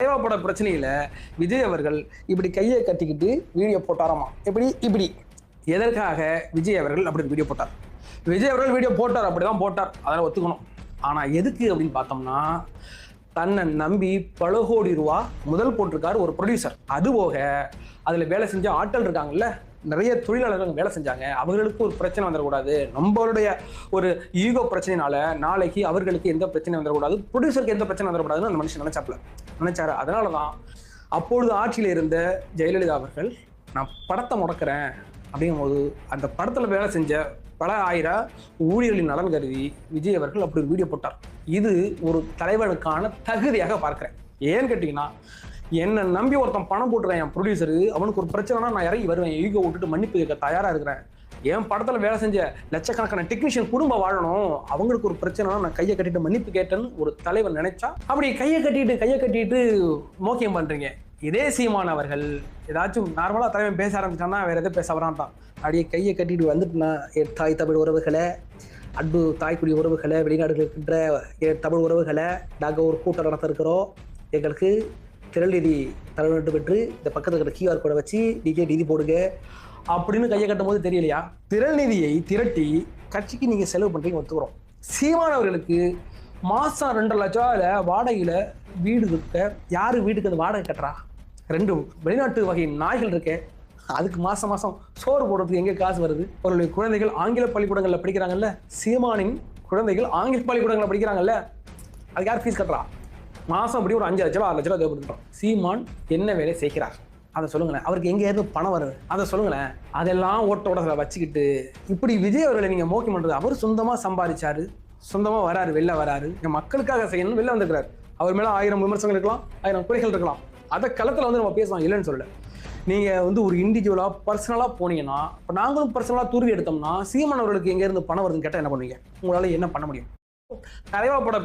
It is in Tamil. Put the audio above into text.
தேவைப்பட பிரச்சனையில விஜய் அவர்கள் இப்படி கையை கட்டிக்கிட்டு வீடியோ போட்டாராமா. இப்படி எதற்காக விஜய் அவர்கள் அப்படி வீடியோ போட்டார்? விஜய் அவர்கள் வீடியோ போட்டார், அப்படிதான் போட்டார், அதெல்லாம் ஒத்துக்கணும். ஆனா எதுக்கு அப்படின்னு பார்த்தோம்னா, தன்னை நம்பி பல கோடி ரூபா முதல் போட்டிருக்காரு ஒரு ப்ரொடியூசர். அதுபோக அதுல வேலை செஞ்ச ஆட்கள் இருக்காங்கல்ல, நிறைய தொழிலாளர்கள் வேலை செஞ்சாங்க. அவர்களுக்கு ஒரு பிரச்சனை வந்துடக்கூடாது, நம்மளுடைய ஒரு ஈகோ பிரச்சனைனால நாளைக்கு அவர்களுக்கு எந்த பிரச்சனை வந்துடக்கூடாது, ப்ரொடியூசருக்கு எந்த பிரச்சனை வந்துடக்கூடாதுன்னு அந்த மனுஷன் நினைச்சாரு. அதனாலதான் அப்பொழுது ஆட்சியில் இருந்த ஜெயலலிதா அவர்கள், நான் படத்தை முடக்கிறேன் அப்படிங்கும்போது அந்த படத்துல வேலை செஞ்ச பல ஆயிரம் ஊழியர்களின் நலன் கருதி விஜய் அவர்கள் அப்படி ஒரு வீடியோ போட்டார். இது ஒரு தலைவனுக்கான தகுதியாக பார்க்கிறேன். ஏன்னு கேட்டீங்கன்னா, என்னை நம்பி ஒருத்தன் பணம் போட்டுருக்கேன் என் ப்ரொடியூசரு, அவனுக்கு ஒரு பிரச்சனைனா நான் இறங்கி வருவேன், ஈகோ விட்டுட்டு மன்னிப்பு கேட்க தயாரா இருக்கிறேன். என் படத்துல வேலை செஞ்ச லட்சக்கணக்கான டெக்னீஷியன் குடும்பம் வாழணும், அவங்களுக்கு ஒரு பிரச்சனைனா நான் கையை கட்டிட்டு மன்னிப்பு கேட்டேன்னு ஒரு தலைவர் நினைச்சா அப்படி கையை கட்டிட்டு மோக்கியம் பண்றீங்க. இதே சீமான் அவர்கள் ஏதாச்சும் நார்மலா தலைவன் பேச ஆரம்பிச்சான்னா வேற எதை பேச வரான்ட்டான். அப்படியே கையை கட்டிட்டு வந்துட்டுனா, தாய் தமிழ் உறவுகளை, அன்பு தாய்க்குடி உறவுகளை, வெளிநாடுகள் இருக்கின்ற தமிழ் உறவுகளை, நாங்கள் ஒரு கூட்டம் நடத்த இருக்கிறோம், எங்களுக்கு திரள் நிதி தர வேண்டும் என்று இந்த பக்கத்தில் இருக்கிற QR கோடை வச்சு நீங்க நிதி போடுங்க அப்படின்னு கையை கட்டும் போது தெரியலையா? திரள் நிதியை திரட்டி கட்சிக்கு நீங்க செலவு பண்றீங்க, ஒத்துக்கிறோம். சீமான் அவர்களுக்கு மாசம் 2 லட்சம் ரூபாயில வாடகையில வீடு இருக்க, யாரு வீட்டுக்கு அந்த வாடகை கட்டுறா? 2 வெளிநாட்டு வகை நாய்கள் இருக்கே, அதுக்கு மாசம் சோறு போடுறதுக்கு எங்க காசு வருது? அவர்களுடைய குழந்தைகள் ஆங்கில பள்ளிக்கூடங்கள்ல படிக்கிறாங்கல்ல, சீமானின் குழந்தைகள் ஆங்கில பள்ளிக்கூடங்கள்ல படிக்கிறாங்கல்ல, அதுக்கு யார் ஃபீஸ் கட்டுறா? மாசம் அப்படி ஒரு 5 லட்சம் ரூபா 6 லட்சம் ரூபா தேவைப்படுறோம். சீமான் என்ன வேலை செய்கிறார் அதை சொல்லுங்களேன். அவருக்கு எங்க இருந்து பணம் வருது அதை சொல்லுங்களேன். அதெல்லாம் ஓட்டோட வச்சுக்கிட்டு இப்படி விஜய் அவர்களை நீங்க மோக்கி பண்றது. அவர் சொந்தமா சம்பாதிச்சாரு, சொந்தமா வராரு, வெளில வராரு, மக்களுக்காக செய்யணும், வெளில வந்துக்கிறாரு. அவர் மேல 1000 விமர்சனங்கள் இருக்கலாம், 1000 குறைகள் இருக்கலாம், அதை களத்துல நம்ம பேசலாம், இல்லைன்னு சொல்லல. நீங்க ஒரு இண்டிவிஜுவலா பர்சனலா போனீங்கன்னா, இப்போ நாங்களும் பர்சனலா துருவி எடுத்தோம்னா, சீமான் அவர்களுக்கு எங்க இருந்து பணம் வருதுன்னு கேட்டா என்ன பண்ணுவீங்க? உங்களால என்ன பண்ண முடியும்? தலைவா பட